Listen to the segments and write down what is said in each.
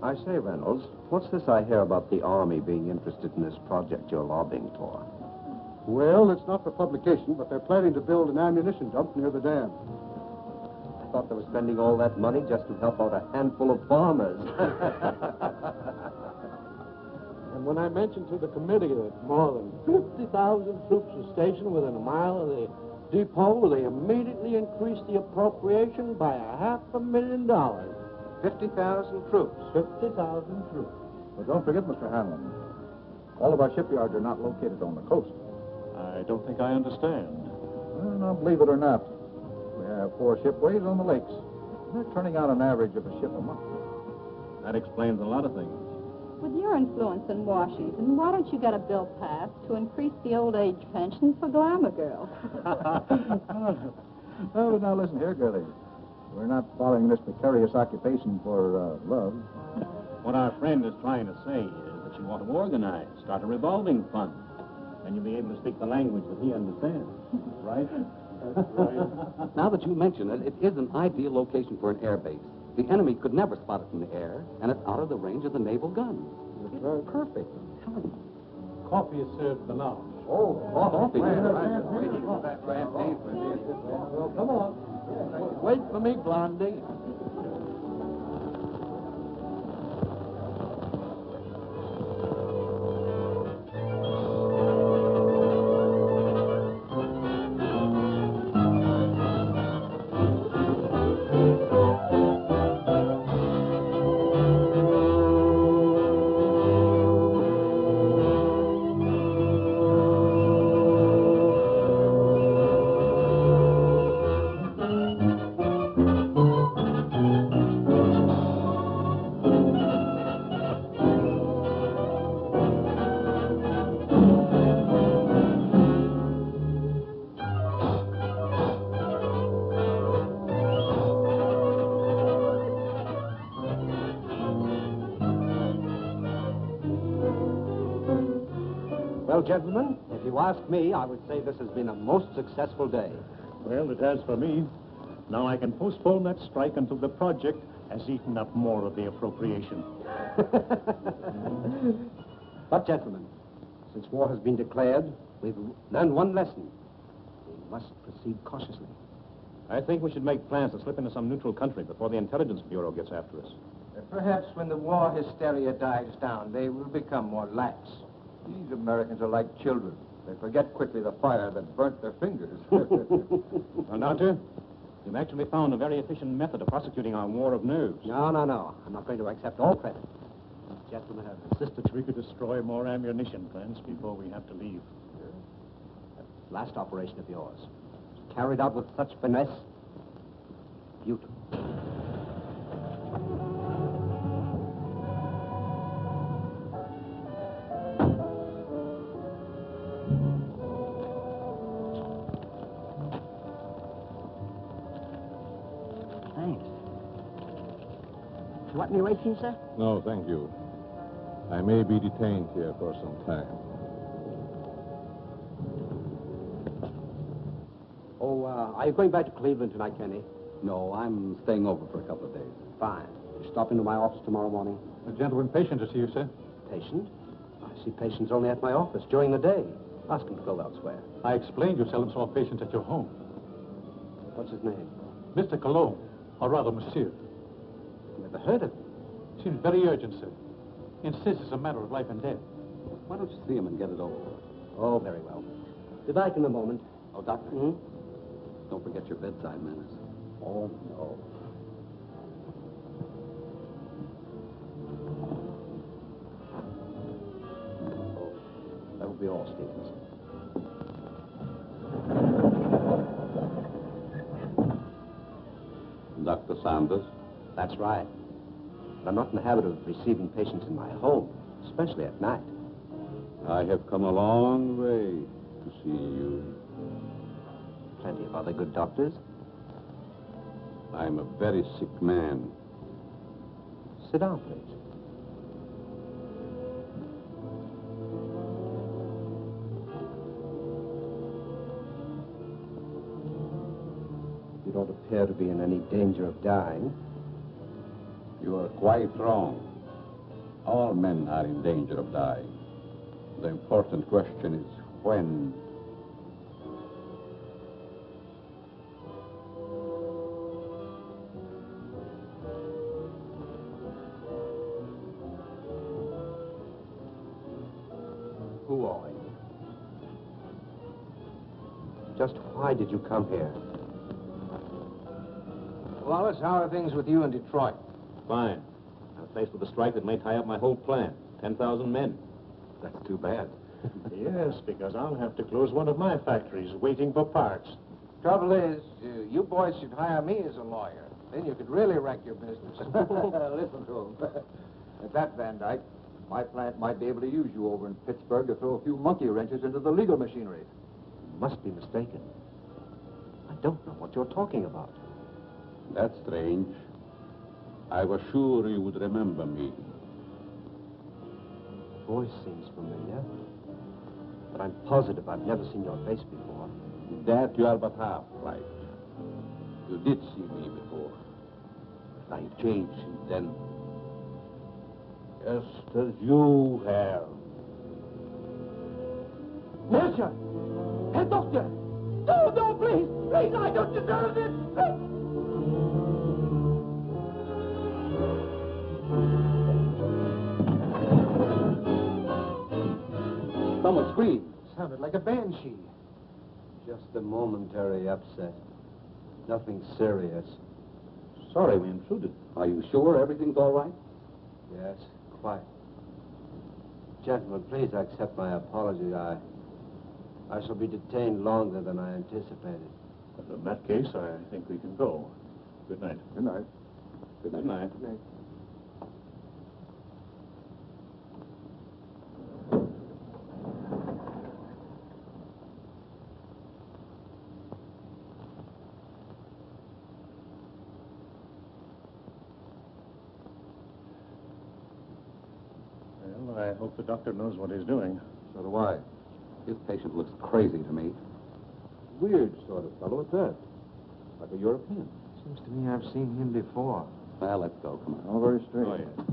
I say, Reynolds, what's this I hear about the Army being interested in this project you're lobbying for? Well, it's not for publication, but they're planning to build an ammunition dump near the dam. I thought they were spending all that money just to help out a handful of farmers. And when I mentioned to the committee that more than 50,000 troops were stationed within a mile of the depot, they immediately increased the appropriation by $500,000. 50,000 troops. 50,000 troops. But don't forget, Mr. Hanlon, all of our shipyards are not located on the coast. I don't think I understand. Well, now, believe it or not, we have 4 shipways on the lakes. They're turning out an average of a ship a month. That explains a lot of things. With your influence in Washington, why don't you get a bill passed to increase the old age pension for glamour girls? Oh, now listen here, girlie. We're not following this precarious occupation for love. What our friend is trying to say is that you want to organize, start a revolving fund. Then you'll be able to speak the language that he understands. Right? That's right. Now that you mention it, it is an ideal location for an air base. The enemy could never spot it from the air, and it's out of the range of the naval guns. It's very perfect. Coffee is served now. Oh, coffee. Well, come on. Wait for me, Blondie. Well, gentlemen, if you ask me, I would say this has been a most successful day. Well, it has for me. Now I can postpone that strike until the project has eaten up more of the appropriation. But, gentlemen, since war has been declared, we've learned one lesson. We must proceed cautiously. I think we should make plans to slip into some neutral country before the Intelligence Bureau gets after us. Perhaps when the war hysteria dies down, they will become more lax. These Americans are like children. They forget quickly the fire that burnt their fingers. Well, Doctor, you've actually found a very efficient method of prosecuting our war of nerves. No. I'm not going to accept all credit. These gentlemen have insisted. We could destroy more ammunition plants before we have to leave. That last operation of yours, carried out with such finesse, beautiful. You want any rations, sir? No, thank you. I may be detained here for some time. Oh, are you going back to Cleveland tonight, Kenny? No, I'm staying over for a couple of days. Fine. You stop into my office tomorrow morning? A gentleman patient to see you, sir. patient. I see patients only at my office during the day. Ask him to go elsewhere. I explained you seldom saw patients at your home. What's his name? Mr. Colomb, or rather, Monsieur. Never heard of him. Seems very urgent, sir. Insists it's a matter of life and death. Why don't you see him and get it over with? Oh, very well. Be back in a moment. Oh, Doctor, Hmm? don't forget your bedside manners. Oh, no. Oh, that will be all, Stevens. Dr. Sanders? That's right. But I'm not in the habit of receiving patients in my home, especially at night. I have come a long way to see you. Plenty of other good doctors. I'm a very sick man. Sit down, please. You don't appear to be in any danger of dying. You are quite wrong. All men are in danger of dying. The important question is when. Who are you? Just why did you come here? Wallace, how are things with you in Detroit? Fine. I'm faced with a strike that may tie up my whole plan. 10,000 men. That's too bad. Yes, because I'll have to close one of my factories waiting for parts. Trouble is, you boys should hire me as a lawyer. Then you could really wreck your business. Listen to him. At that, Van Dyke, my plant might be able to use you over in Pittsburgh to throw a few monkey wrenches into the legal machinery. You must be mistaken. I don't know what you're talking about. That's strange. I was sure you would remember me. Voice seems familiar, but I'm positive I've never seen your face before. That you are but half right. You did see me before. But I've changed since then. Just as you have. Melcher! Herr Doctor! No, please! Please, I don't deserve this! Someone screamed. Sounded like a banshee. Just a momentary upset. Nothing serious. Sorry we intruded. Are you sure everything's all right? Yes, quite. Gentlemen, please accept my apology. I shall be detained longer than I anticipated. In that case, I think we can go. Good night. Good night. Good night. Good night. Well, I hope the doctor knows what he's doing. So do I. This patient looks crazy to me. Weird sort of fellow at that. Like a European. Seems to me I've seen him before. Well, let's go. Come on. All very strange. Oh, yeah.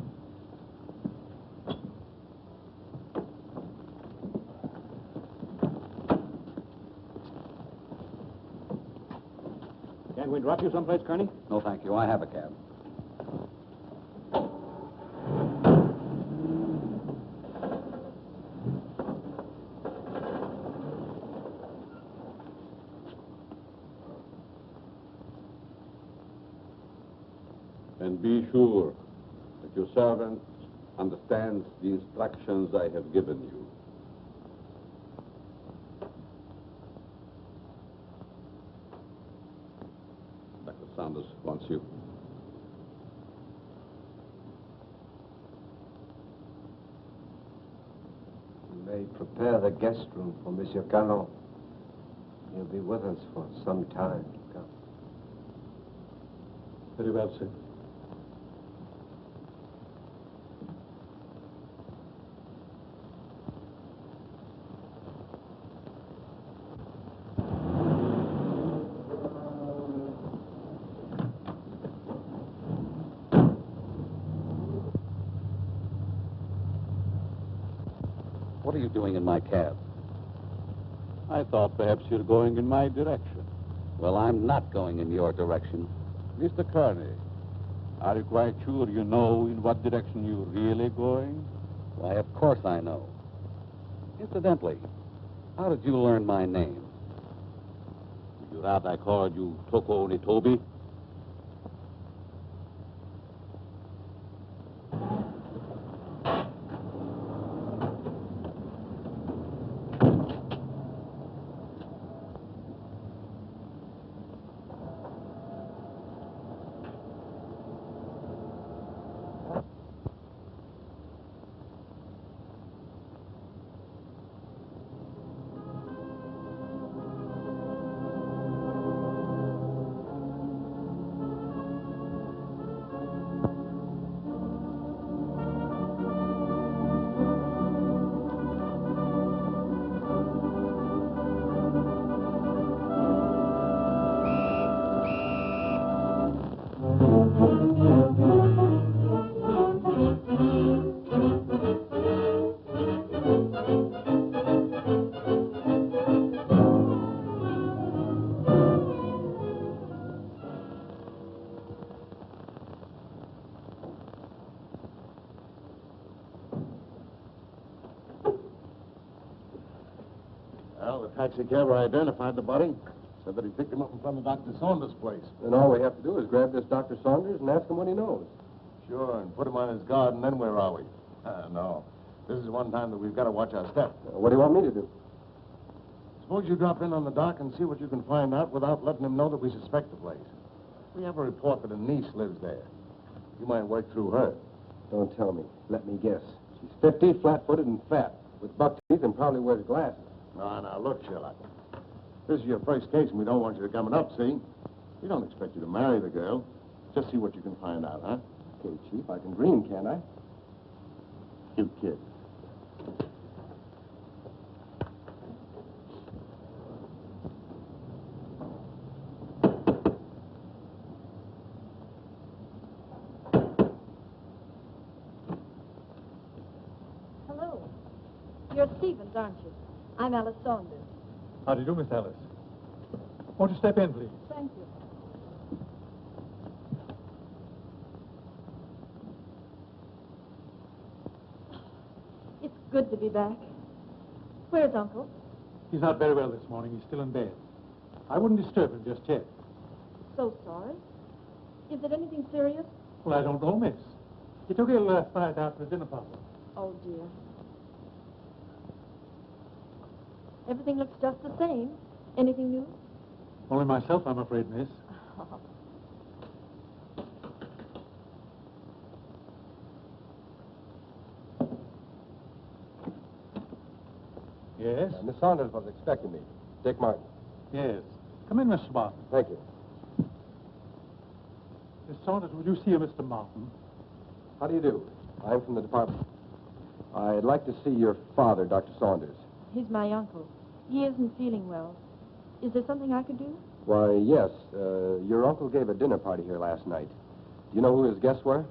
Can't we drop you someplace, Kearney? No, thank you. I have a cab. And be sure that your servant understands the instructions I have given you. Dr. Sanders wants you. You may prepare the guest room for Monsieur Colomb. He'll be with us for some time to come. Very well, sir. What are you doing in my cab? I thought perhaps you're going in my direction. Well, I'm not going in your direction. Mr. Kearney, are you quite sure you know in what direction you're really going? Why, of course I know. Incidentally, how did you learn my name? Would you rather I called you Toko Onitobi? Well, the taxicabber identified the body. Said that he picked him up in front of Dr. Saunders' place. Then all we have to do is grab this Dr. Saunders and ask him what he knows. Sure, and put him on his guard, and then where are we? No. This is one time that we've got to watch our step. What do you want me to do? Suppose you drop in on the dock and see what you can find out without letting him know that we suspect the place. We have a report that a niece lives there. You might work through her. Don't tell me. Let me guess. She's 50, flat-footed, and fat, with buck teeth and probably wears glasses. Now, look, Sherlock. This is your first case, and we don't want you to come it up, see? We don't expect you to marry the girl. Just see what you can find out, huh? Okay, Chief, I can dream, can't I? You kid. Hello. You're Stevens, aren't you? I'm Alice Saunders. How do you do, Miss Alice? Won't you step in, please? Thank you. It's good to be back. Where's Uncle? He's not very well this morning. He's still in bed. I wouldn't disturb him just yet. So sorry. Is it anything serious? Well, I don't know, miss. He took ill last night after a dinner party. Oh, dear. Everything looks just the same. Anything new? Only myself, I'm afraid, miss. Yes? Miss Saunders was expecting me. Dick Martin. Yes. Come in, Mr. Martin. Thank you. Miss Saunders, would you see a Mr. Martin? How do you do? I'm from the department. I'd like to see your father, Dr. Saunders. He's my uncle. He isn't feeling well. Is there something I could do? Why, yes. Your uncle gave a dinner party here last night. Do you know who his guests were?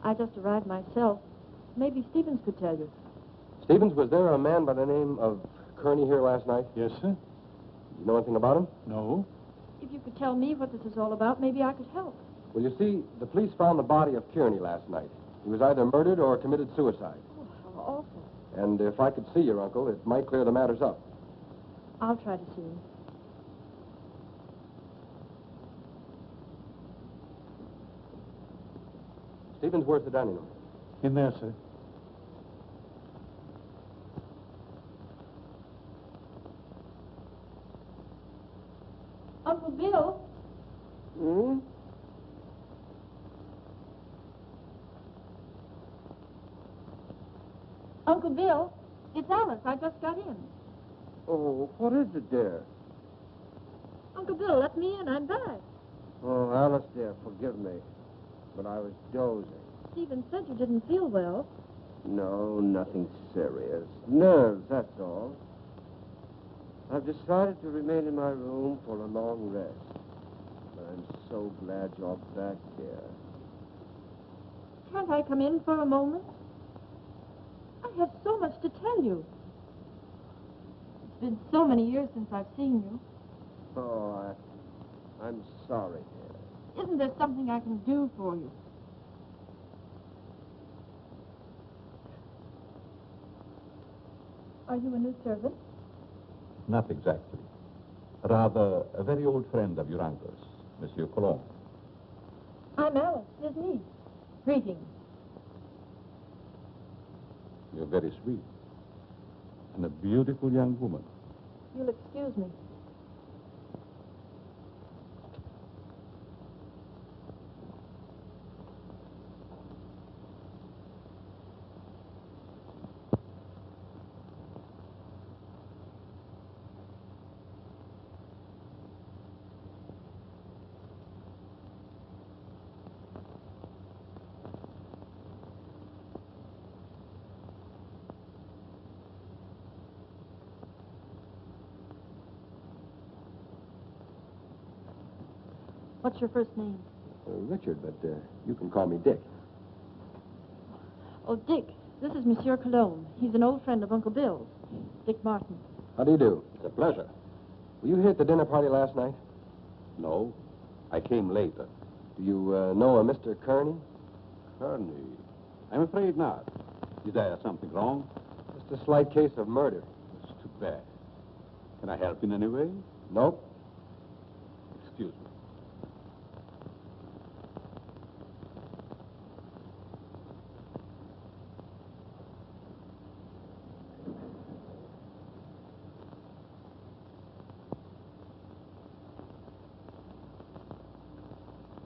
I just arrived myself. Maybe Stevens could tell you. Stevens, was there a man by the name of Kearney here last night? Yes, sir. You know anything about him? No. If you could tell me what this is all about, maybe I could help. Well, you see, the police found the body of Kearney last night. He was either murdered or committed suicide. Oh, how awful. And if I could see your uncle, it might clear the matters up. I'll try to see him. Stevens, where's the dining room? In there, sir. Uncle Bill? Hmm? Uncle Bill, it's Alice. I just got in. Oh, what is it, dear? Uncle Bill, let me in. I'm back. Oh, Alice, dear, forgive me. But I was dozing. Stephen said you didn't feel well. No, nothing serious. Nerves, that's all. I've decided to remain in my room for a long rest. But I'm so glad you're back here. Can't I come in for a moment? I I have so much to tell you. It's been so many years since I've seen you. Oh, I'm sorry. Isn't there something I can do for you? Are you a new servant? Not exactly. Rather, a very old friend of your uncle's, Monsieur Colomb. I'm Alice, his niece. Greetings. You're very sweet. And a beautiful young woman. You'll excuse me. What's your first name? Richard, but you can call me Dick. Oh, Dick. This is Monsieur Colomb. He's an old friend of Uncle Bill's. Dick Martin. How do you do? It's a pleasure. Were you here at the dinner party last night? No, I came later. Do you know a Mr. Kearney? Kearney? I'm afraid not. Is there something wrong? Just a slight case of murder. It's too bad. Can I help in any way? Nope. Excuse me.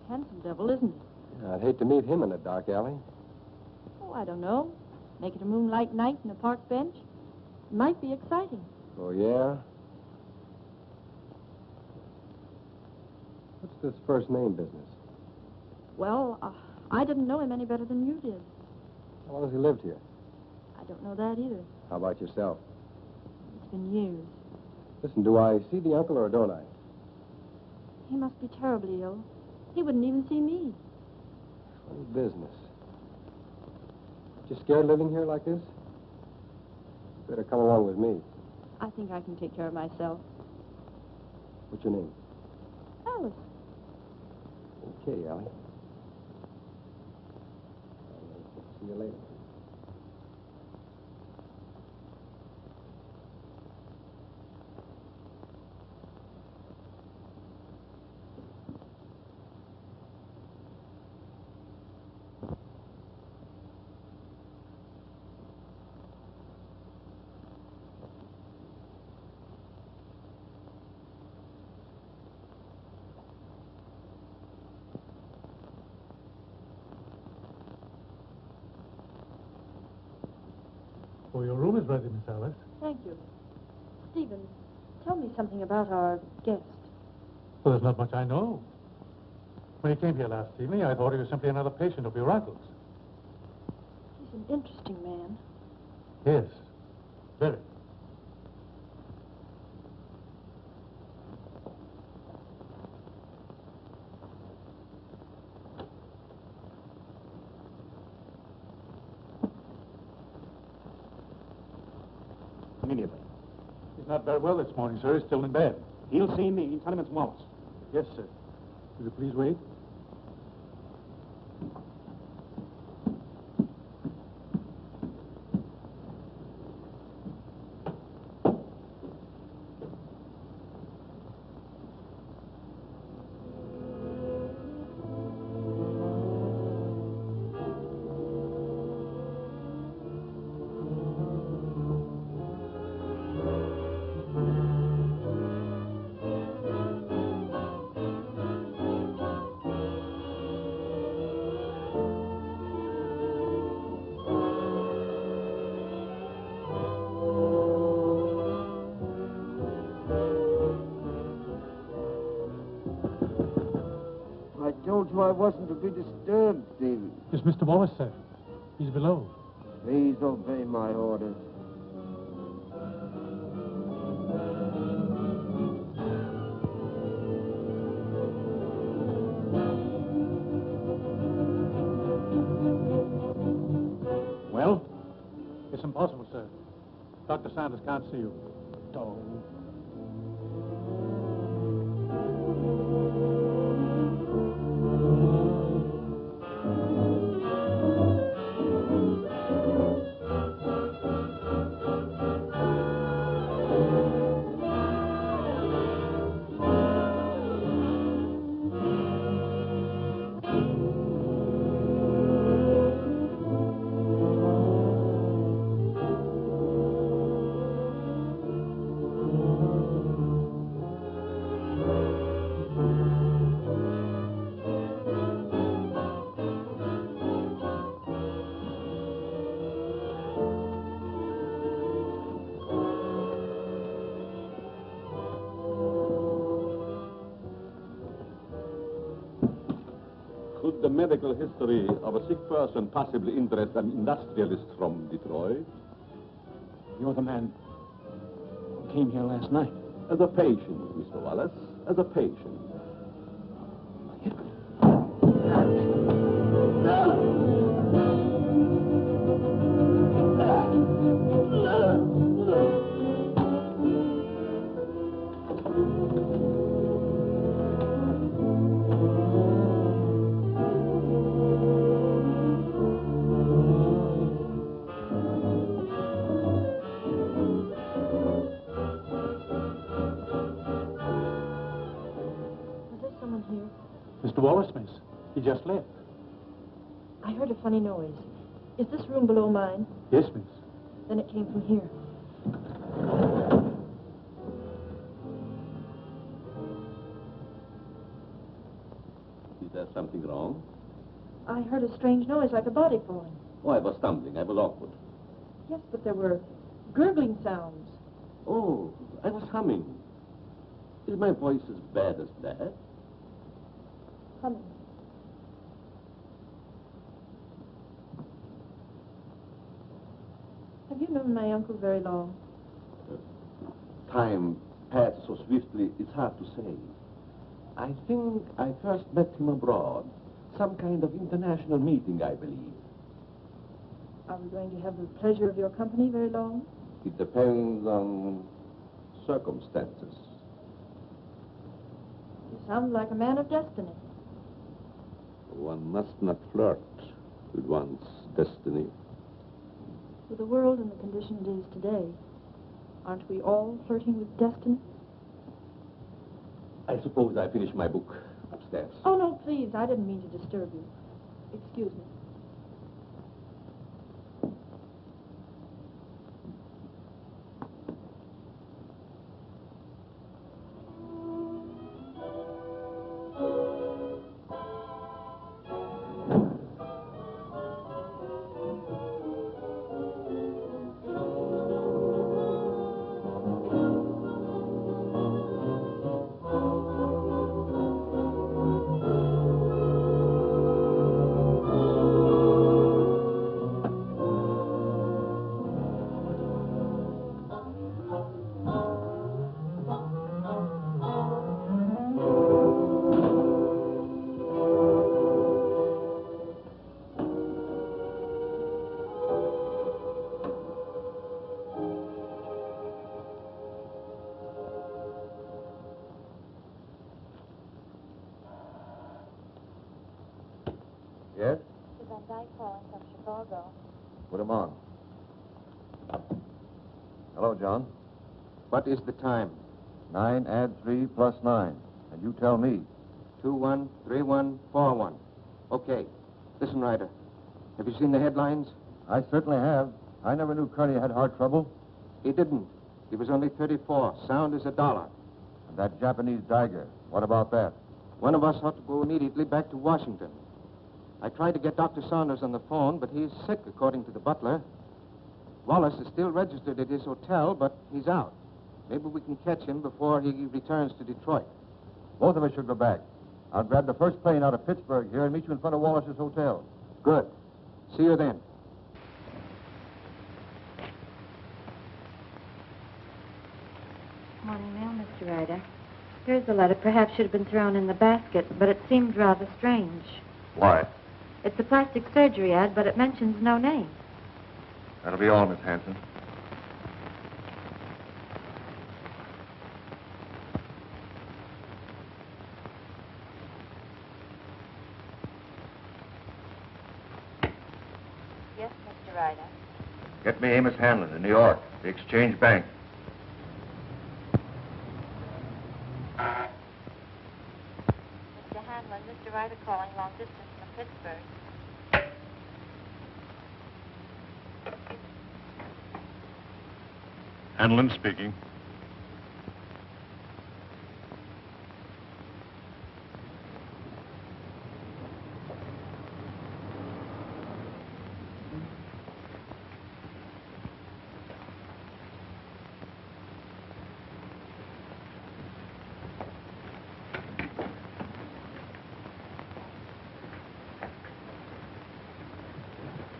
Handsome devil, isn't he? I'd hate to meet him in a dark alley. Oh, I don't know. Make it a moonlight night in a park bench. It might be exciting. Oh, yeah? What's this first name business? Well, I didn't know him any better than you did. How long has he lived here? I don't know that either. How about yourself? It's been years. Listen, do I see the uncle or don't I? He must be terribly ill. He wouldn't even see me. Funny business. You scared living here like this? Better come along with me. I think I can take care of myself. What's your name? Alice. Okay, Allie. See you later. Oh, your room is ready, Miss Alice. Thank you. Stephen, tell me something about our guest. Well, there's not much I know. When he came here last evening, I thought he was simply another patient of your uncle's. He's an interesting man. Yes, very. Immediately. He's not very well this morning, sir. He's still in bed. He'll see me. Tell him it's Wallace. Yes, sir. Will you please wait? I wasn't to be disturbed, Stephen. It's Mr. Wallace, sir. He's below. Please obey my orders. Well, there's some impossible, sir. Dr. Sanders can't see you. Don't. Could the medical history of a sick person possibly interest an industrialist from Detroit? You're the man who came here last night. As a patient, Mr. Wallace, as a patient. Mr. Wallace, miss. He just left. I heard a funny noise. Is this room below mine? Yes, miss. Then it came from here. Is there something wrong? I heard a strange noise like a body falling. Oh, I was stumbling. I was awkward. Yes, but there were gurgling sounds. Oh, I was humming. Is my voice as bad as that? Humming. Have you known my uncle very long? Time passed so swiftly, it's hard to say. I think I first met him abroad. Some kind of international meeting, I believe. Are we going to have the pleasure of your company very long? It depends on circumstances. You sound like a man of destiny. One must not flirt with one's destiny. With the world and the condition it is today, aren't we all flirting with destiny? I suppose I finished my book upstairs. Oh, no, please. I didn't mean to disturb you. Excuse me. Yes? Mr. Van Dyke calling from Chicago. Put him on. Hello, John. What is the time? 9 add 3 plus 9. And you tell me. 213141. Okay. Listen, Ryder. Have you seen the headlines? I certainly have. I never knew Kearney had heart trouble. He didn't. He was only 34. Sound as $1. And that Japanese Tiger. What about that? One of us ought to go immediately back to Washington. I tried to get Dr. Saunders on the phone, but he's sick, according to the butler. Wallace is still registered at his hotel, but he's out. Maybe we can catch him before he returns to Detroit. Both of us should go back. I'll grab the first plane out of Pittsburgh here and meet you in front of Wallace's hotel. Good. See you then. Morning mail, Mr. Ryder. Here's the letter. Perhaps should have been thrown in the basket, but it seemed rather strange. Why? It's a plastic surgery ad, but it mentions no name. That'll be all, Miss Hanson. Yes, Mr. Ryder. Get me Amos Hanlon in New York, the Exchange Bank. Mr. Hanlon, Mr. Ryder calling long distance from Pittsburgh. Hanlon speaking.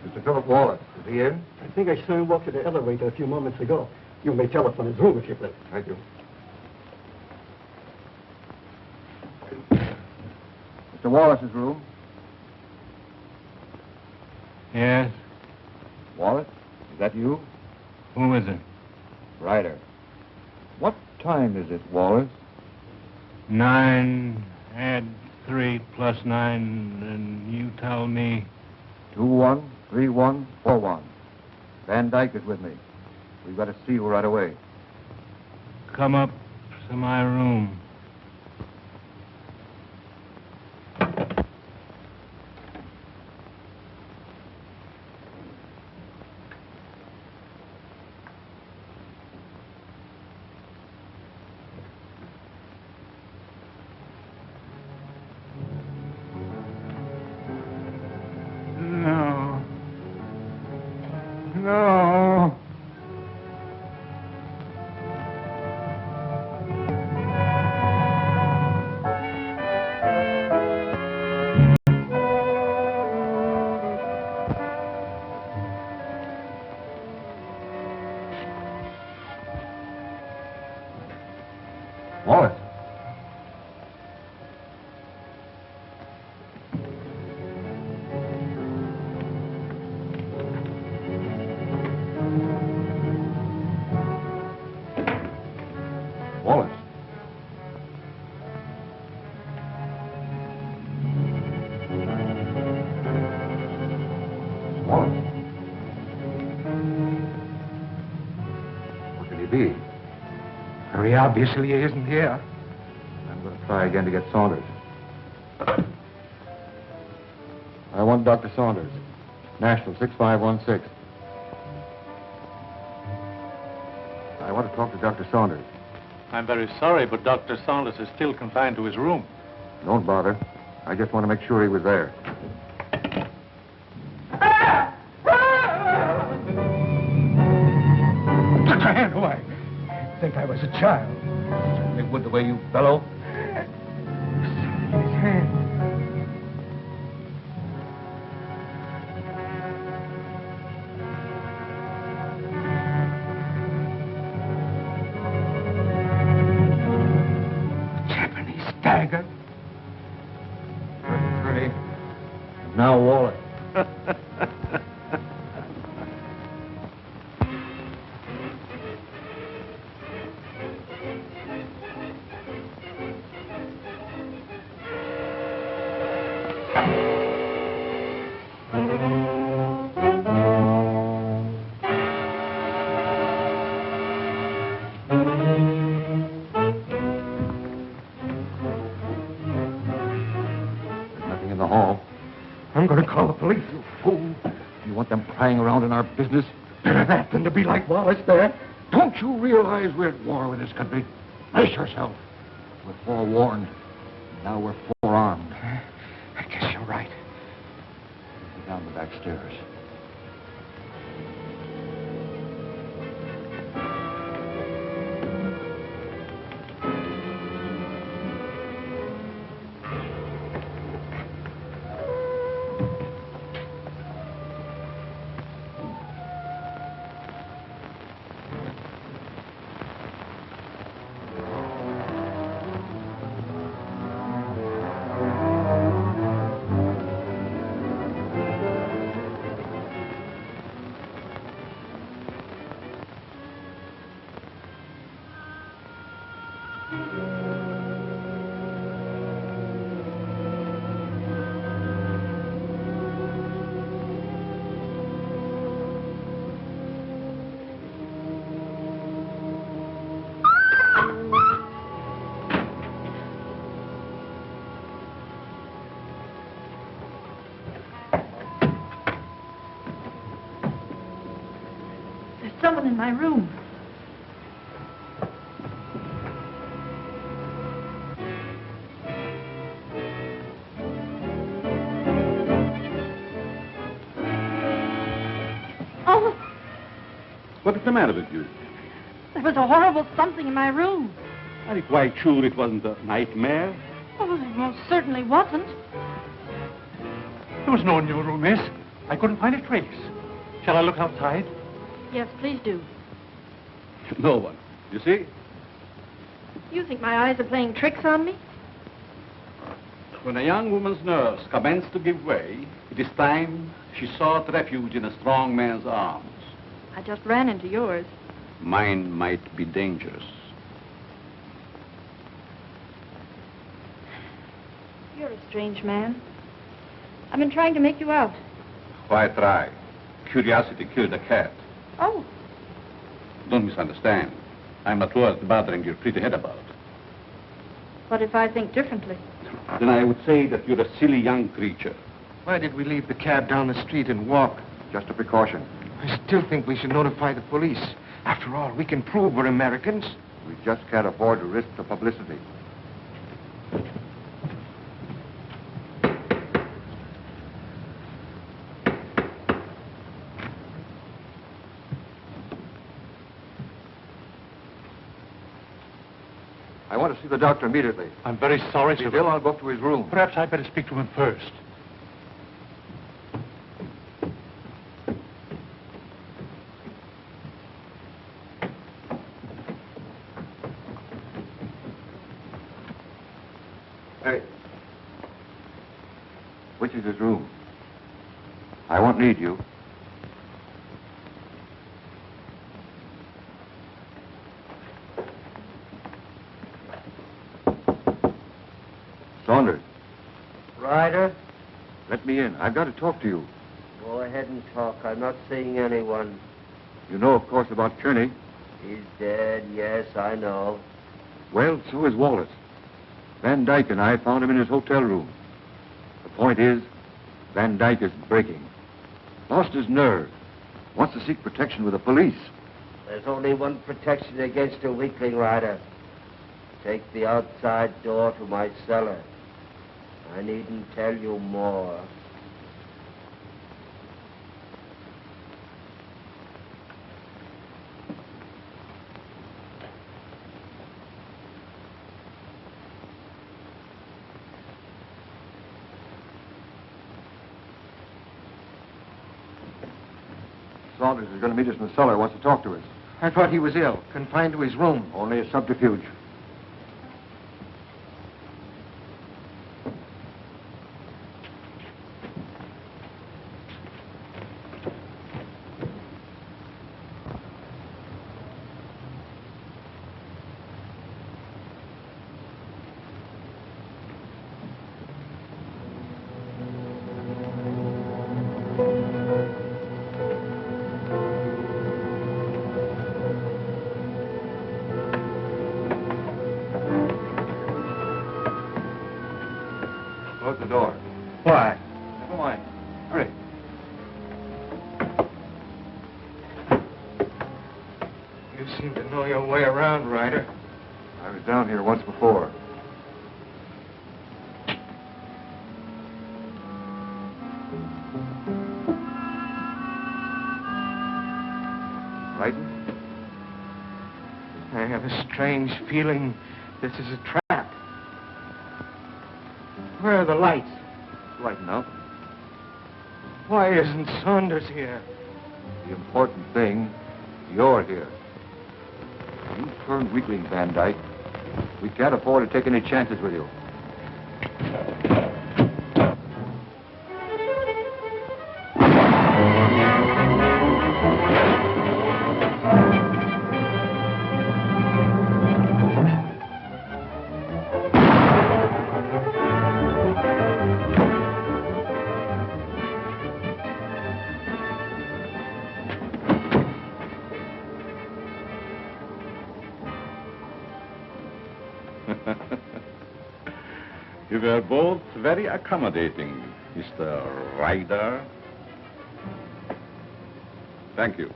Mr. Philip Wallace, is he in? I think I saw him walk to the elevator a few moments ago. You may telephone his room if you please. Thank you. Mr. Wallace's room. Yes? Wallace, is that you? Who is it? Ryder. What time is it, Wallace? 9, add 3 plus 9, and you tell me... 213141. Van Dyke is with me. We've got to see you right away. Come up to my room. No. No. Wallace. Wallace. Wallace. Where could he be? Very obviously he isn't here. I'm going to try again to get Saunders. I want Dr. Saunders. National 6516. I want to talk to Dr. Saunders. I'm very sorry, but Dr. Saunders is still confined to his room. Don't bother. I just want to make sure he was there. Put your hand away. Think I was a child. Certainly would the way you bellow. His hand. Japanese dagger. 33. Now Wallace. Nothing in the hall. I'm going to call the police. You fool. You want them prying around in our business? Better that than to be like Wallace there. Don't you realize we're at war with this country? Brace yourself. We're forewarned. Now we're forearmed. I guess you're right. Go down the back stairs. Someone in my room. Oh, What's the matter with you? there was a horrible something in my room. Are you quite sure it wasn't a nightmare? Oh, it most certainly wasn't. There was no one in your room, miss. I couldn't find a trace. Shall I look outside? Yes, please do. No one. You see? You think my eyes are playing tricks on me? When a young woman's nerves commence to give way, it is time she sought refuge in a strong man's arms. I just ran into yours. Mine might be dangerous. You're a strange man. I've been trying to make you out. Why try? Curiosity killed a cat. Oh, Don't misunderstand. I'm not worth bothering your pretty head about. what if I think differently? Then I would say that you're a silly young creature. Why did we leave the cab down the street and walk? Just a precaution. I still think we should notify the police. After all, we can prove we're Americans. We just can't afford to risk the publicity. I want to see the doctor immediately. I'm very sorry, sir. Bill, I'll go up to his room. Perhaps I'd better speak to him first. Hey. Which is his room? I won't need you. Saunders. Ryder, Let me in. I've got to talk to you. go ahead and talk. I'm not seeing anyone. You know, of course, about Kearney. He's dead, yes, I know. Well, so is Wallace. Van Dyke and I found him in his hotel room. The point is, Van Dyke is breaking. Lost his nerve. Wants to seek protection with the police. There's only one protection against a weakling, Ryder. Take the outside door to my cellar. I needn't tell you more. Saunders is going to meet us in the cellar. Wants to talk to us. I thought he was ill, confined to his room. Only a subterfuge. Close the door. Why? Never mind. Hurry. You seem to know your way around, Ryder. I was down here once before. Clayton? I have a strange feeling this is a trap. Where are the lights? Lighten up. Why isn't Saunders here? The important thing, you're here. You turned weakling, Van Dyke. We can't afford to take any chances with you. You were both very accommodating, Mr. Ryder. Thank you.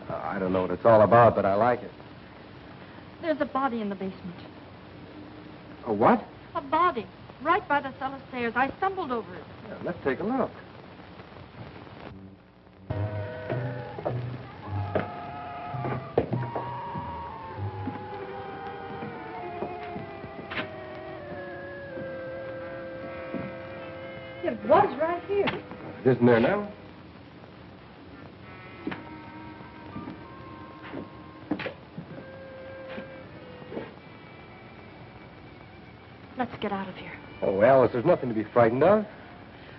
I don't know what it's all about, but I like it. There's a body in the basement. A what? A body. Right by the cellar stairs. I stumbled over it. Yeah, let's take a look. It was right here. It isn't there now? Let's get out of here. Oh, Alice, there's nothing to be frightened of.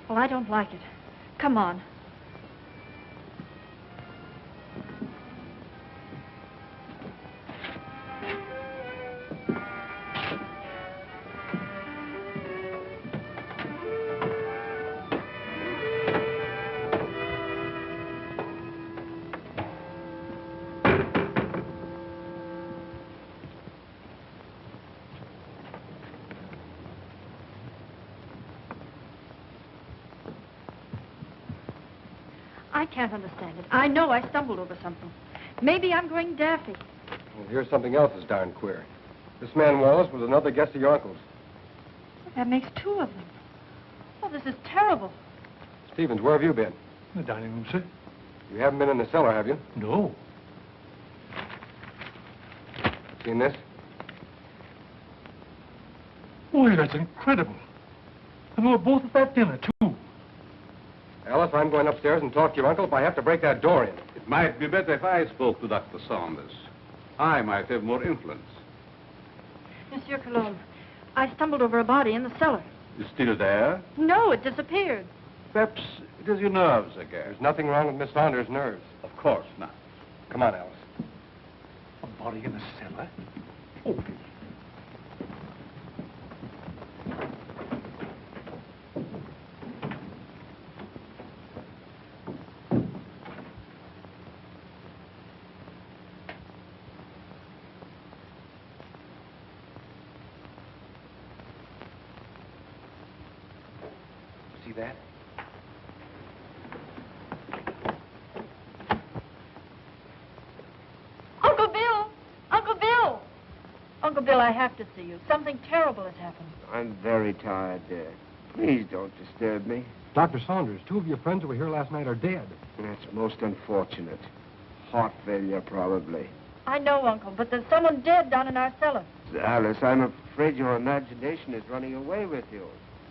Well, I don't like it. Come on. I can't understand it. I know I stumbled over something. Maybe I'm going daffy. Well, here's something else that's darn queer. This man Wallace was another guest of your uncle's. That makes two of them. Oh, this is terrible. Stevens, where have you been? In the dining room, sir. You haven't been in the cellar, have you? No. Seen this? Boy, that's incredible. And we were both at that dinner, too. Alice, I'm going upstairs and talk to your uncle if I have to break that door in. It might be better if I spoke to Dr. Saunders. I might have more influence. Monsieur Colomb, I stumbled over a body in the cellar. It's still there? No, it disappeared. Perhaps it is your nerves again. There's nothing wrong with Miss Saunders' nerves. Of course not. Come on, Alice. A body in the cellar? Oh. See that? Uncle Bill! Uncle Bill! Uncle Bill, I have to see you. Something terrible has happened. I'm very tired, dear. Please don't disturb me. Dr. Saunders, two of your friends who were here last night are dead. That's most unfortunate. Heart failure, probably. I know, Uncle, but there's someone dead down in our cellar. Alice, I'm afraid your imagination is running away with you.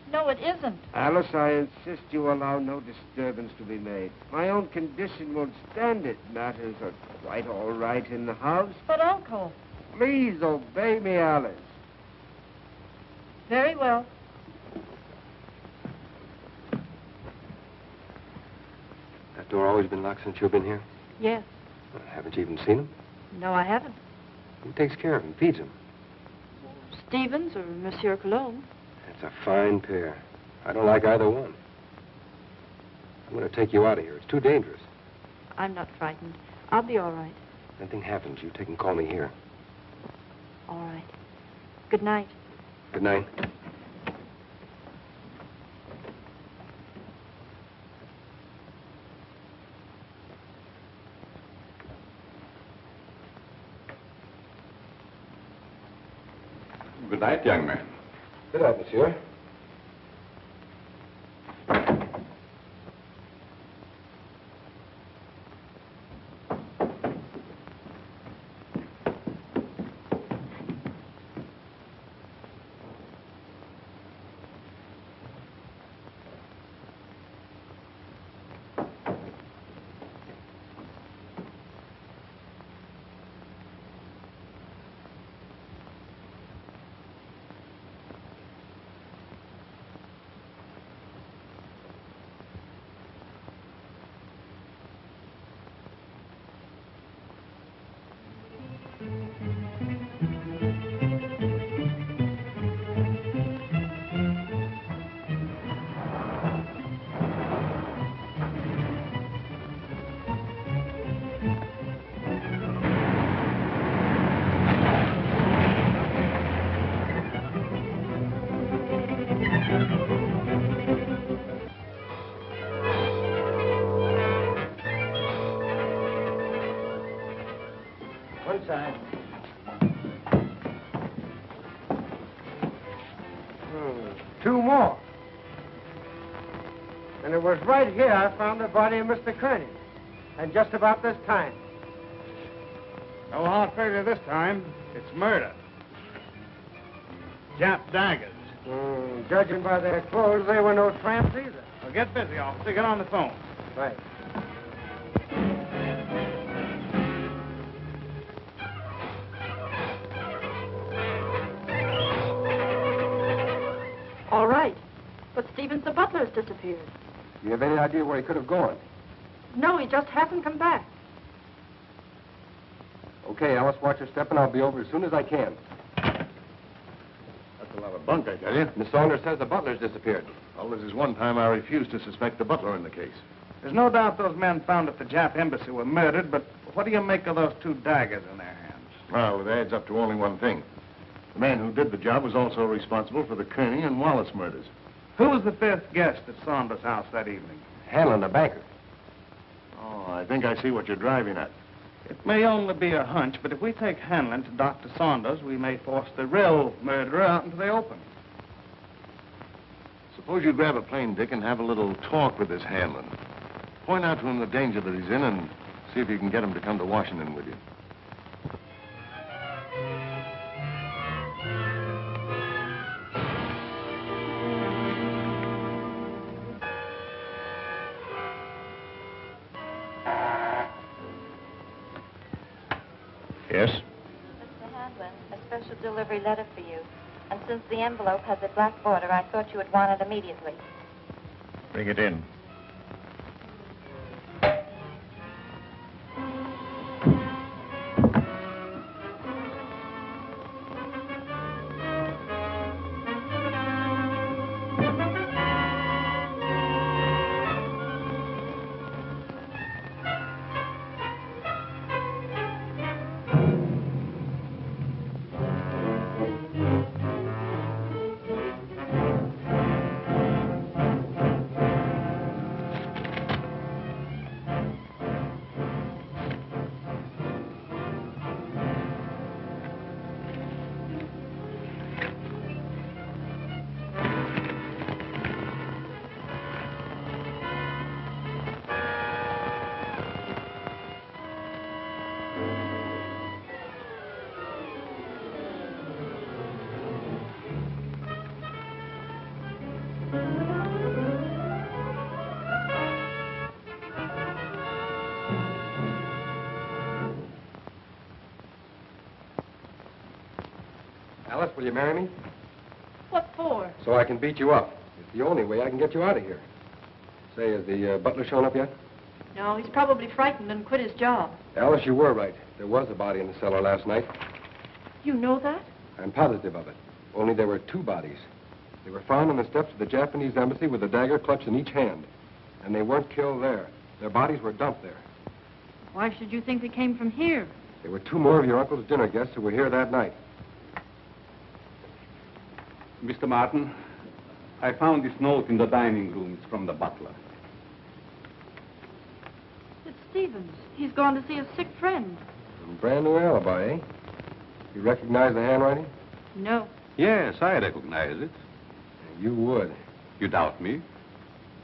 No, it isn't. Alice, I insist you allow no disturbance to be made. My own condition won't stand it. Matters are quite all right in the house. But, Uncle... Please obey me, Alice. Very well. That door always been locked since you've been here? Yes. Haven't you even seen him? No, I haven't. Who takes care of him, feeds him? Stevens or Monsieur Colomb. That's a fine pair. I don't like either one. I'm going to take you out of here. It's too dangerous. I'm not frightened. I'll be all right. If anything happens, you take and call me here. All right. Good night. Good night. night, young man. Good night, monsieur. Two more. And it was right here I found the body of Mr. Kearney. And just about this time. No hard failure this time. It's murder. Jap daggers. Judging by their clothes, they were no tramps either. Well, get busy, officer. Get on the phone. Right. All right. But Stevens, the butler, has disappeared. Do you have any idea where he could have gone? No, he just hasn't come back. Okay, Alice, watch your step, and I'll be over as soon as I can. That's a lot of bunk, I tell you. Miss Saunders says the butler's disappeared. Well, this is one time I refused to suspect the butler in the case. There's no doubt those men found at the Jap embassy were murdered, but what do you make of those two daggers in their hands? Well, it adds up to only one thing. The man who did the job was also responsible for the Kearney and Wallace murders. Who was the fifth guest at Saunders' house that evening? Hanlon, the banker. Oh, I think I see what you're driving at. It may only be a hunch, but if we take Hanlon to Dr. Saunders, we may force the real murderer out into the open. Suppose you grab a plane, Dick, and have a little talk with this Hanlon. Point out to him the danger that he's in and see if you can get him to come to Washington with you. Yes? Mr. Hanlon, a special delivery letter for you. And since the envelope has a black border, I thought you would want it immediately. Bring it in. Alice, will you marry me? What for? So I can beat you up. It's the only way I can get you out of here. Say, has the butler shown up yet? No, he's probably frightened and quit his job. Alice, you were right. There was a body in the cellar last night. You know that? I'm positive of it. Only there were two bodies. They were found on the steps of the Japanese embassy with a dagger clutched in each hand. And they weren't killed there. Their bodies were dumped there. Why should you think they came from here? There were two more of your uncle's dinner guests who were here that night. Mr. Martin, I found this note in the dining room. It's from the butler. It's Stevens. He's gone to see a sick friend. Brand new alibi, eh? You recognize the handwriting? No. Yes, I recognize it. You would. You doubt me?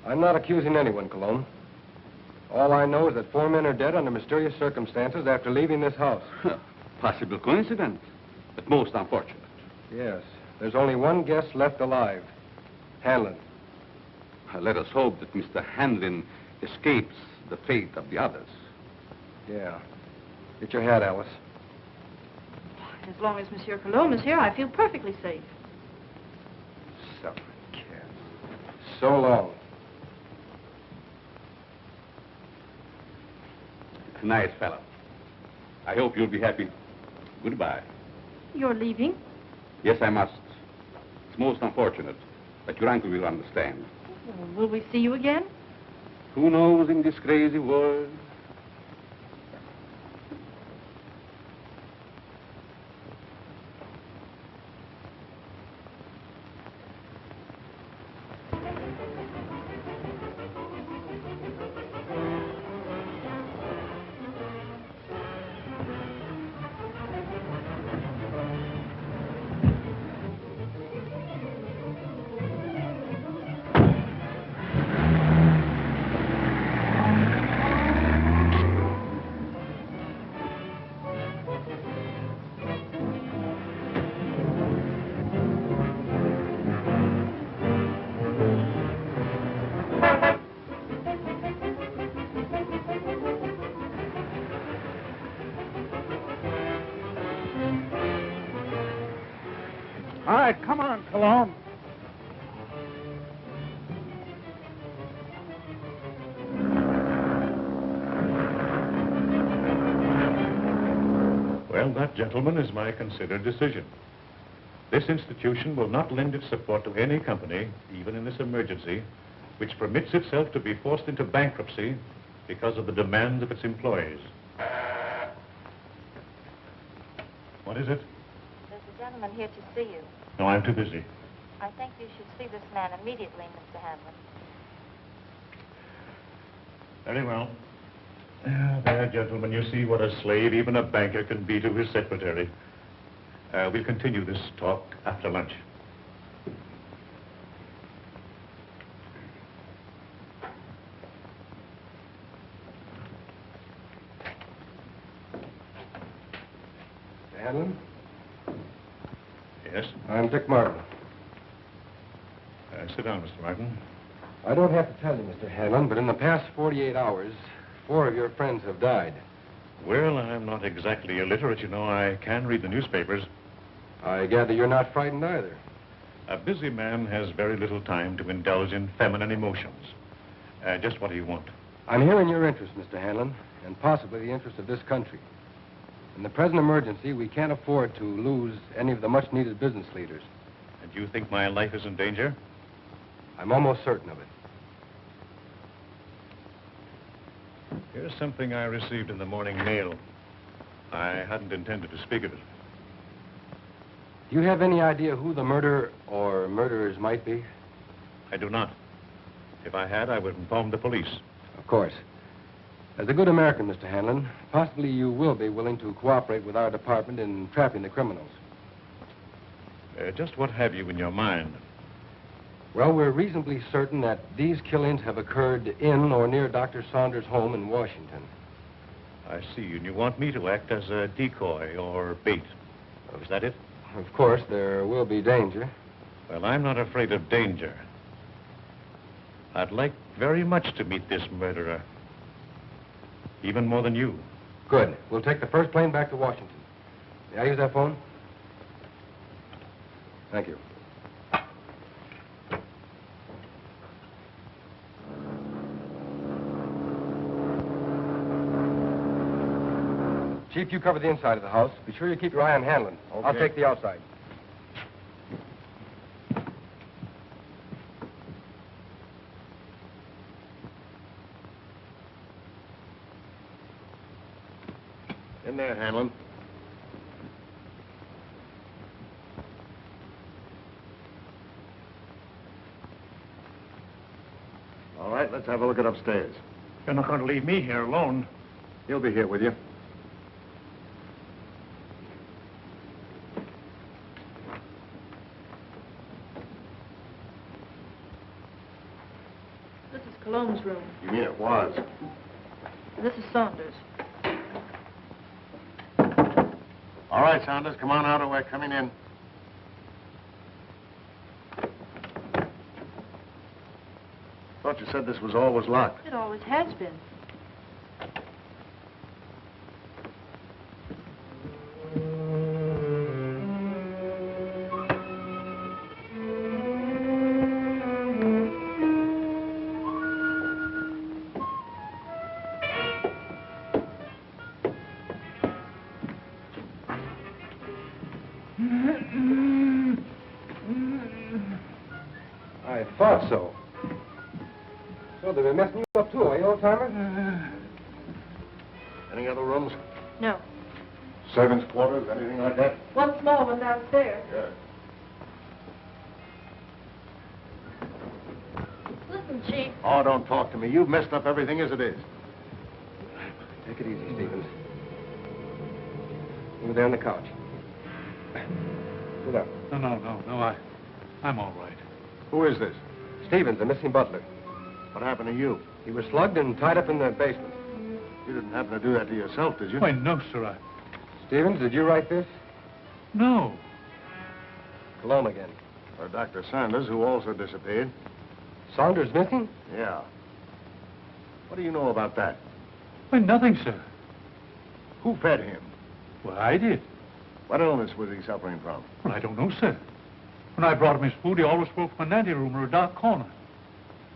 I'm not accusing anyone, Colomb. All I know is that 4 men are dead under mysterious circumstances after leaving this house. Possible coincidence, but most unfortunate. Yes. There's only one guest left alive. Hanlon. Let us hope that Mr. Hanlon escapes the fate of the others. Yeah. Get your hat, Alice. As long as Monsieur Colomb is here, I feel perfectly safe. Son of a cat. So long. Nice fellow. I hope you'll be happy. Goodbye. You're leaving? Yes, I must. It's most unfortunate, but your uncle will understand. Well, will we see you again? Who knows in this crazy world? All right, come on, Colomb. Well, that, gentlemen, is my considered decision. This institution will not lend its support to any company, even in this emergency, which permits itself to be forced into bankruptcy because of the demands of its employees. What is it? There's a gentleman here to see you. No, I'm too busy. I think you should see this man immediately, Mr. Hanlon. Very well. There, gentlemen, you see what a slave even a banker can be to his secretary. We'll continue this talk after lunch. Hanlon? Yes? I'm Dick Martin. Sit down, Mr. Martin. I don't have to tell you, Mr. Hanlon, but in the past 48 hours, 4 of your friends have died. Well, I'm not exactly illiterate, you know. I can read the newspapers. I gather you're not frightened either. A busy man has very little time to indulge in feminine emotions. Just what do you want? I'm hearing your interest, Mr. Hanlon, and possibly the interest of this country. In the present emergency, we can't afford to lose any of the much-needed business leaders. And you think my life is in danger? I'm almost certain of it. Here's something I received in the morning mail. I hadn't intended to speak of it. Do you have any idea who the murderer or murderers might be? I do not. If I had, I would inform the police. Of course. As a good American, Mr. Hanlon, possibly you will be willing to cooperate with our department in trapping the criminals. Just what have you in your mind? Well, we're reasonably certain that these killings have occurred in or near Dr. Saunders' home in Washington. I see, and you want me to act as a decoy or bait. Is that it? Of course, there will be danger. Well, I'm not afraid of danger. I'd like very much to meet this murderer. Even more than you. Good. We'll take the first plane back to Washington. May I use that phone? Thank you. Chief, you cover the inside of the house. Be sure you keep your eye on Hanlon. Okay. I'll take the outside. In there, Hanlon. All right, let's have a look at upstairs. You're not going to leave me here alone. He'll be here with you. This is Colomb's room. You mean it was? This is Saunders. All right, Saunders, come on out or we're coming in. Thought you said this was always locked. It always has been. I thought so. So they've been messing you up too, eh, old-timer? Any other rooms? No. Servants' quarters, anything like that? One small one downstairs. Yeah. Listen, Chief. Oh, don't talk to me. You've messed up everything as it is. Take it easy, Stevens. Over there on the couch. Sit up. No, I'm all right. Who is this? Stevens, the missing butler. What happened to you? He was slugged and tied up in the basement. You didn't happen to do that to yourself, did you? Why, no, sir, Stevens, did you write this? No. Colomb again. Or Dr. Saunders, who also disappeared. Saunders missing? Yeah. What do you know about that? Why, nothing, sir. Who fed him? Well, I did. What illness was he suffering from? Well, I don't know, sir. When I brought him his food, he always spoke from an anteroom or a dark corner.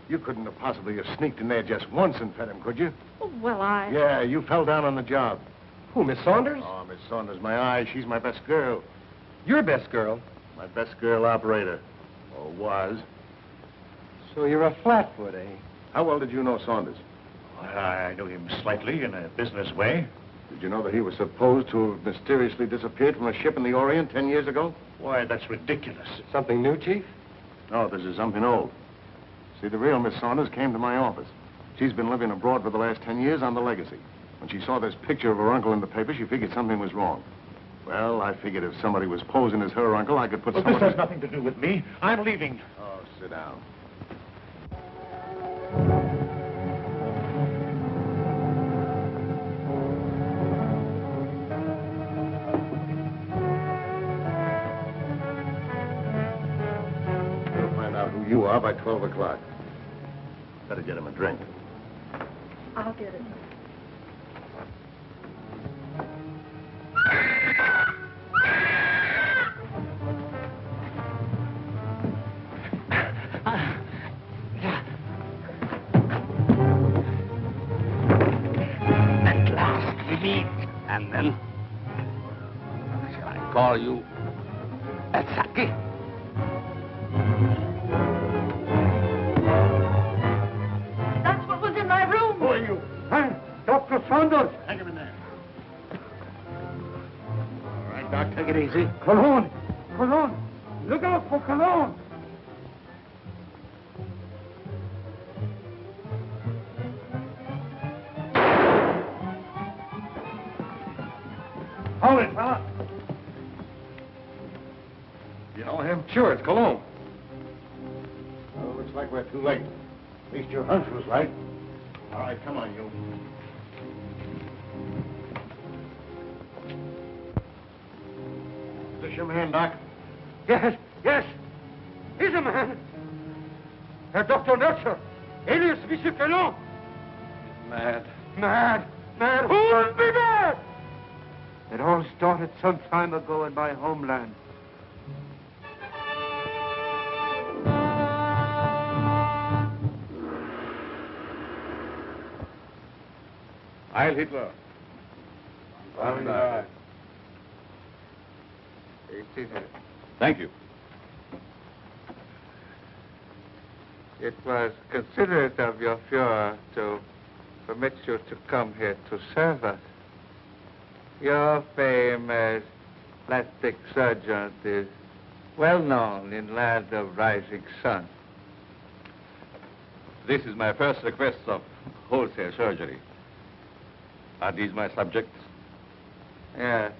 You couldn't have possibly have sneaked in there just once and fed him, could you? Oh, well, I... Yeah, you fell down on the job. Who, Miss Saunders? Oh, Miss Saunders, my eye. She's my best girl. Your best girl? My best girl operator. Or was. So you're a flatfoot, eh? How well did you know Saunders? I knew him slightly in a business way. Did you know that he was supposed to have mysteriously disappeared from a ship in the Orient 10 years ago? Why, that's ridiculous. Something new, Chief? No, this is something old. See, the real Miss Saunders came to my office. She's been living abroad for the last 10 years on the legacy. When she saw this picture of her uncle in the paper, she figured something was wrong. Well, I figured if somebody was posing as her uncle, I could put someone... This has nothing to do with me. I'm leaving. Oh, sit down. We'll find out who you are by 12 o'clock. Better get him a drink. I'll get it. At last we meet. And then, shall I call you Atsaki? That's what was in my room. Who are you? Hey, Dr. Saunders. Hang him in there. All right, Doc, take it easy. Cologne. Cologne. Look out for Cologne. Hold it, fella. You know him? Sure, it's Colomb. Well, looks like we're too late. At least your hunch was right. All right, come on, you. Is this your man, Doc? Yes, yes. He's a man. Herr Dr. Melcher, alias Monsieur Colomb. Mad. Mad. Mad. Who would be mad? It all started some time ago in my homeland. Heil Hitler. Thank you. It was considerate of your Fuhrer to permit you to come here to serve us. Your fame as plastic surgeon is well known in land of rising sun. This is my first request of wholesale surgery. Are these my subjects? Yes.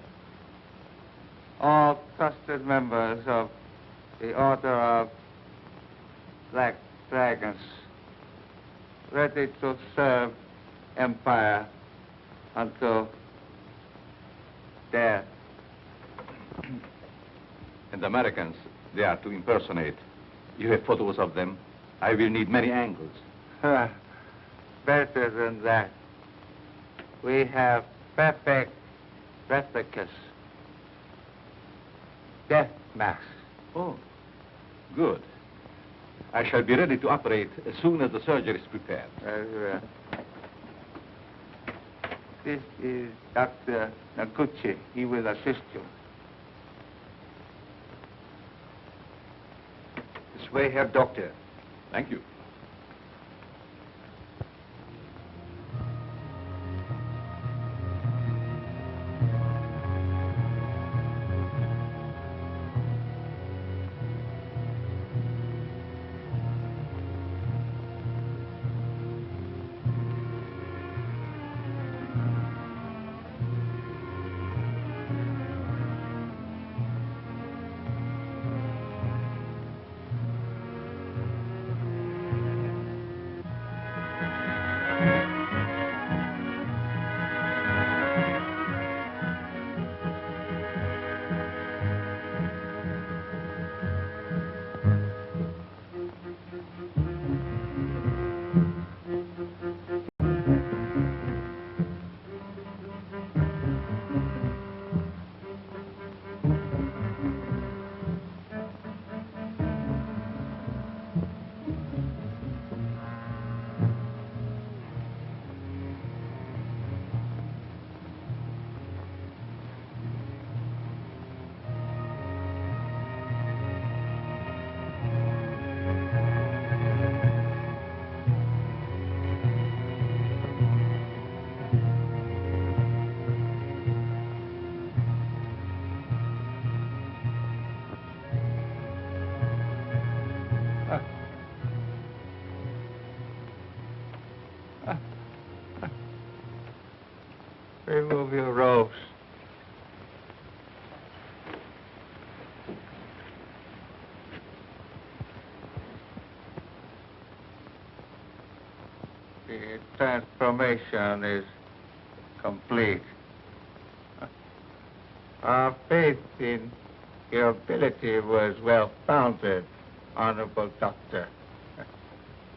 All trusted members of the Order of Black Dragons. ready to serve empire until death. And the Americans, they are to impersonate. You have photos of them. I will need many angles. Better than that. We have perfect replicas. Death masks. Oh, good. I shall be ready to operate as soon as the surgery is prepared. This is Dr. Noguchi. He will assist you. This way, Herr Doctor. Thank you. Remove your robes. The transformation is complete. Our faith in your ability was well founded, Honorable Doctor.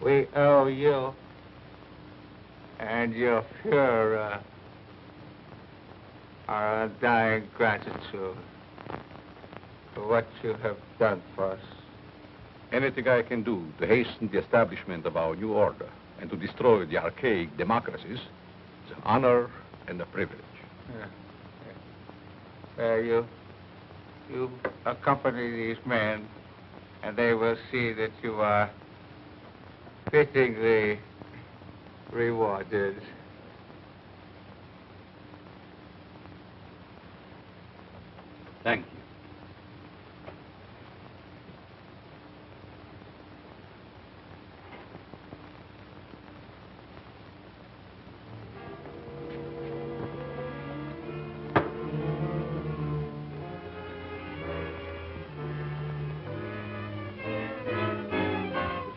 We owe you and your Fuhrer our undying gratitude for what you have done for us. Anything I can do to hasten the establishment of our new order and to destroy the archaic democracies is an honor and a privilege. You accompany these men, and they will see that you are fittingly rewarded. Thank you.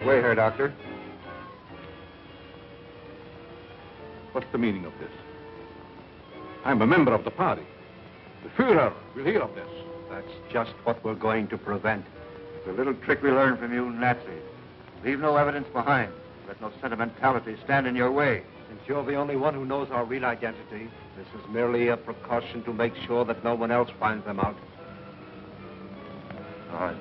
Wait here, Doctor. What's the meaning of this? I'm a member of the party. The Fuhrer will hear of this. That's just what we're going to prevent. The little trick we learned from you Nazis. Leave no evidence behind. Let no sentimentality stand in your way. Since you're the only one who knows our real identity, this is merely a precaution to make sure that no one else finds them out. All right.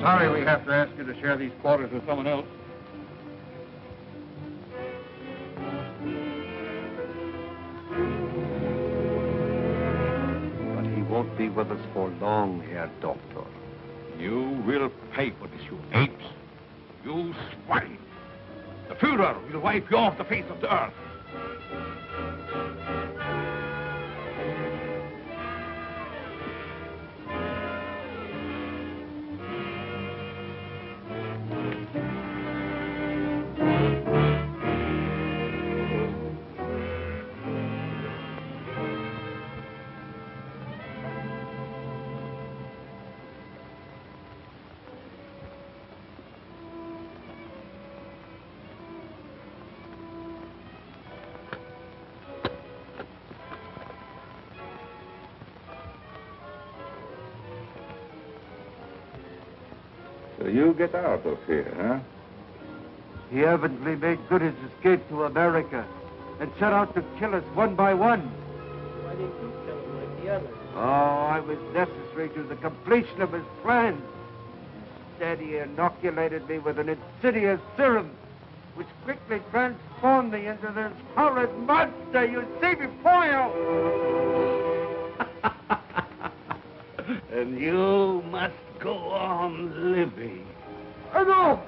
Sorry we have to ask you to share these quarters with someone else. But he won't be with us for long, Herr Doctor. You will pay for this, you apes. You swine. The Fuhrer will wipe you off the face of the earth. So you get out of here, huh? He evidently made good his escape to America and set out to kill us one by one. Why didn't you kill him like the others? Oh, I was necessary to the completion of his plan. Instead, he inoculated me with an insidious serum, which quickly transformed me into this horrid monster you see before you. And you must go on living. No!